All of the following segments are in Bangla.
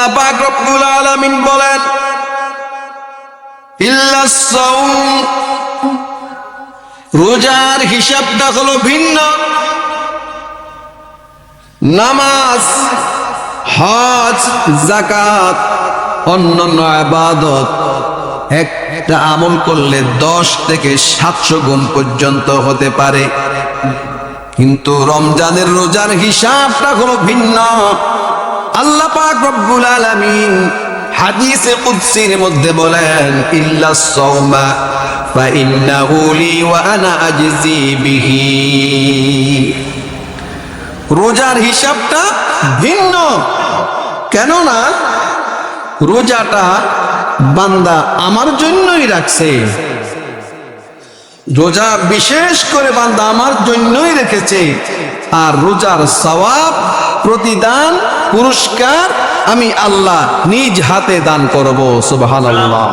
আল্লাহ পাক রব্বুল আলামিন বলেন ইল্লাস সাওম, রোজার হিসাবটা হলো ভিন্ন। নামাজ, হজ, যাকাত, অন্যান্য ইবাদত একটা আমল করলে 10 থেকে 700 গুণ পর্যন্ত হতে পারে, কিন্তু রমজানের রোজার হিসাবটা হলো ভিন্ন। আল্লাহ পাক রব্বুল আলামিন হাদিসে কুদসির মধ্যে বলেন ইল্লাস সাওমা ফা ইন্নাহু লি ওয়া আনা আজজি বিহি। রোজার হিসাবটা ভিন্ন, কেননা রোজাটা বান্দা আমার জন্যই রাখছে। রোজা বিশেষ করে বান্দা আমার জন্যই রেখেছে, আর রোজার সওয়াব, প্রতিদান, পুরস্কার আমি আল্লাহ নিজ হাতে দান করব। সুবহানাল্লাহ।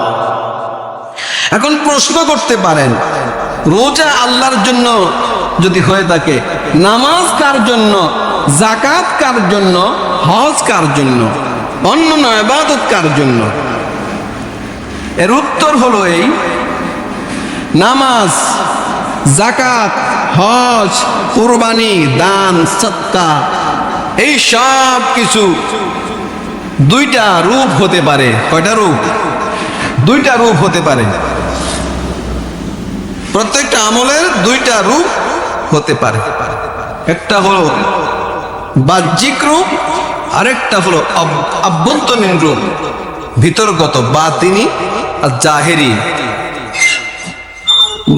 এখন প্রশ্ন করতে পারেন, রোজা আল্লাহর জন্য যদি হয়ে থাকে, নামাজ কার জন্য, যাকাত কার জন্য, হজ কার জন্য, অন্যান্য ইবাদত কার জন্য? এর উত্তর হলো এই, নামাজ, যাকাত, হজ, কুরবানি, দান, সদকা, এই সব কিছু দুইটা রূপ হতে পারে। কয়টা রূপ? দুইটা রূপ হতে পারে। প্রত্যেকটা আমলের দুইটা রূপ হতে পারে। একটা হলো বাহ্যিক রূপ, আরেকটা হলো আভ্যন্তরীণ রূপ, ভিতরগত, বাতিনি আর জাহেরি।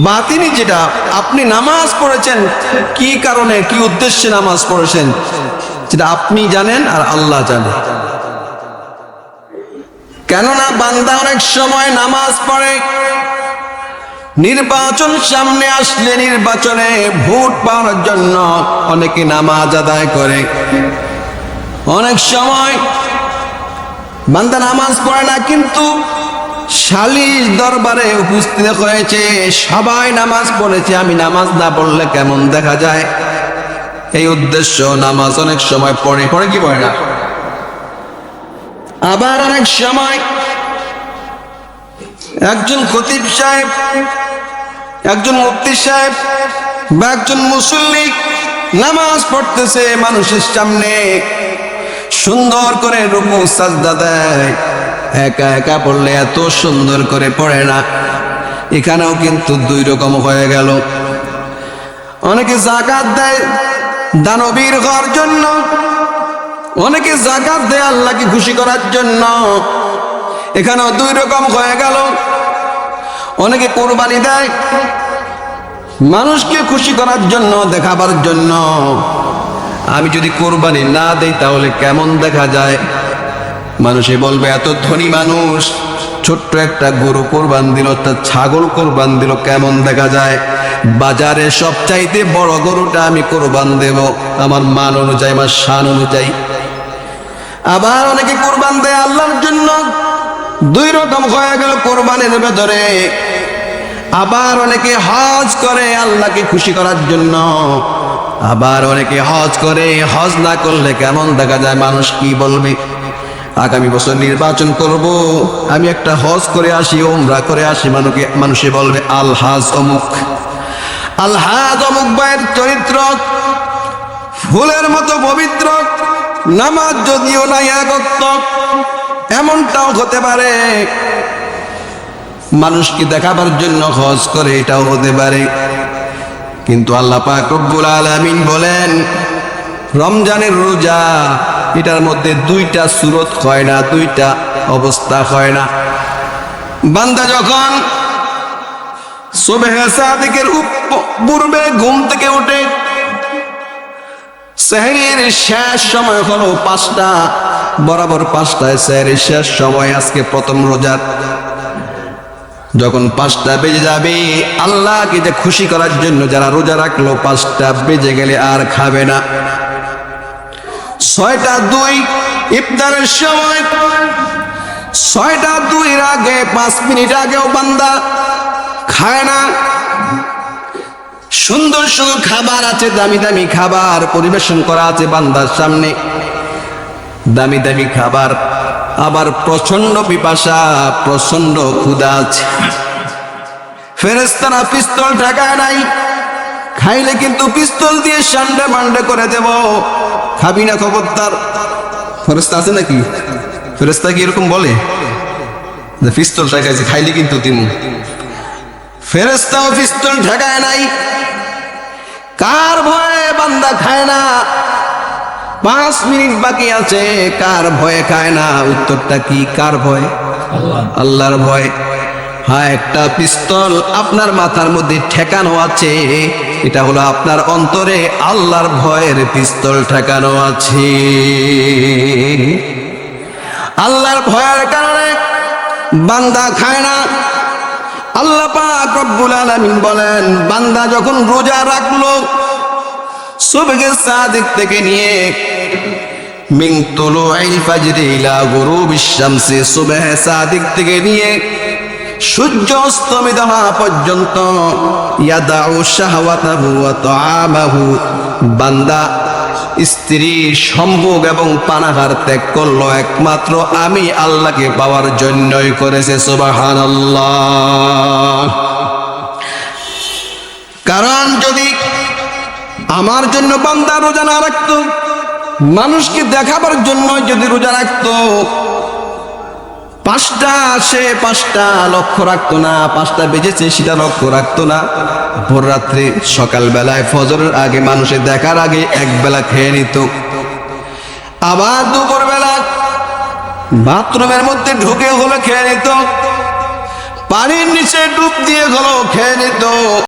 বাতিনি যেটা, আপনি নামাজ পড়েছেন কি কারণে, কি উদ্দেশ্যে নামাজ পড়েছেন, যেটা আপনি জানেন আর আল্লাহ জানেন। কেননা বান্দা অনেক সময় নামাজ পড়ে, নির্বাচন সামনে আসলে নির্বাচনে ভোট পাওয়ার জন্য অনেকে নামাজ আদায় করে। অনেক সময় বান্দা নামাজ পড়ে না, কিন্তু সালিশ দরবারে উপস্থিত হয়েছে, সবাই নামাজ পড়েছে, আমি নামাজ না পড়লে কেমন দেখা যায়, এই উদ্দেশ্য নামাজ অনেক সময় পড়ে। পড়ে কি পড়ে না? আবার অনেক সময় একজন খতিব সাহেব, একজন মুফতি সাহেব বা একজন মুসল্লি নামাজ পড়তেছে মানুষের সামনে, সুন্দর করে রুকু সাজদা দেয়, একা একা পড়লে এত সুন্দর করে পড়ে না। এখানেও কিন্তু দুই রকম হয়ে গেল। অনেকে যাকাত দেয় দানবীর হওয়ার জন্য, অনেকে যাকাত দেয় আল্লাহকে খুশি করার জন্য, এখানেও দুই রকম হয়ে গেল। অনেকে কোরবানি দেয় মানুষকে খুশি করার জন্য, দেখাবার জন্য। আমি যদি কোরবানি না দেই তাহলে কেমন দেখা যায়? মানুষে বলবে এত ধনী মানুষ ছোট্ট একটা গরু কোরবান দিল, একটা ছাগল কোরবান দিল, কেমন দেখা যায়? বাজারে সবচাইতে বড় গরুটা আমি কোরবান দেব আমার মান অনুযায়ী, আমার শান অনুযায়ী। আবার অনেকে কোরবান দেয় আল্লাহর জন্য, দুই রকম হয়ে গেল কোরবানির ভেতরে। আবার অনেকে হজ করে আল্লাহকে খুশি করার জন্য, আবার অনেকে হজ করে, হজ না করলে কেমন দেখা যায়, মানুষ কি বলবে? আগামী বছর নির্বাচন করব, আমি একটা হজ করে আসি, উমরা করে আসি, মানুষে বলবে আলহাজ অমুক। আলহাজ অমুক ভাইয়ের চরিত্র ফুলের মতো পবিত্র, নামাজ যদিও নাই একত্ব, এমনটাও হতে পারে। মানুষকে দেখাবার জন্য হজ করে, এটাও হতে পারে। কিন্তু আল্লাহ পাক রব্বুল আলামিন বলেন রমজানের রোজা, এটার মধ্যে দুইটা সুরত হয় না, দুইটা অবস্থা হয় না। বান্দা যখন সুবহে সাদিকের পূর্বে ঘুম থেকে উঠে, সেহরির শেষ সময় হলো 5টা, বরাবর 5টায় সেহরির শেষ সময়। আজকে প্রথম রোজার যখন 5টা বেজে যাবে, আল্লাহকে যে খুশি করার জন্য যারা রোজা রাখলো, 5টা বেজে গেলে আর খাবে না। 6টা-2 ইফতারের সময়, 6টা-2-এর আগে 5 মিনিট আগেও বান্দা খায় না। সুন্দর সুন্দর খাবার আছে, দামি দামি খাবার পরিবেশন করা আছে বান্দার সামনে, দামি দামি খাবার। আবার প্রচন্ড পিপাসা, প্রচন্ড ক্ষুধা আছে। ফেরেশতারা পিস্তল ঠেকায় নাই, খাইলে কিন্তু পিস্তল দিয়ে সান্ডে মান্ডে করে দেব, খাবি না খবরদার। ফেরেশতা আছে নাকি? ফেরেশতা কি এরকম বলে যে পিস্তল ঠেকাইছে, খাইলে কিন্তু দিমু? ফেরেশতাও পিস্তল ঠেকায় নাই। কার ভয়ে বান্দা খায় না? 5 মিনিট বাকি আছে, কার ভয়ে খায় না? উত্তরটা কি? কার ভয়? আল্লাহর ভয়। হ্যাঁ, একটা পিস্তল আপনার মাথার মধ্যে ঠেকানো আছে, এটা হলো আপনার অন্তরে আল্লাহর ভয়ের পিস্তল ঠেকানো আছে। আল্লাহর ভয়ের কারণে বান্দা খায় না। আল্লাহ পাক রব্বুল আলামিন বলেন, বান্দা যখন রোজা রাখলো সুবহে সাদিক থেকে নিয়ে মিন তুলুইল ফাজরি ইলা গুরুবিশ শামসি, সুবহে সাদিক থেকে নিয়ে সূর্য অস্তমিত হওয়া পর্যন্ত ইয়াদাউ শাহওয়াতাহু ওয়া তাআমাহু, বান্দা স্ত্রী সম্ভোগ এবং পানাহার ত্যাগ করলো, একমাত্র আমি আল্লাহকে পাওয়ার জন্যই করেছে। সুবহানাল্লাহ। কারণ যদি আমার জন্য বান্দা রোজা না রাখতো, মানুষকে দেখাবার জন্য যদি রোজা রাখতো, 5টা সে 5টা লক্ষ্য রাখতো না, 5টা বেজেছে সেটা লক্ষ্য রাখতো না। ভোর রাত্রে সকাল বেলায় ফজরের আগে মানুষের দেখার আগে এক বেলা খেয়ে নিত, আবার দুপুর বেলা বাথরুমের মধ্যে ঢুকে হলো খেয়ে নিত, পানির নিচে ডুব দিয়ে হলো খেয়ে নিত।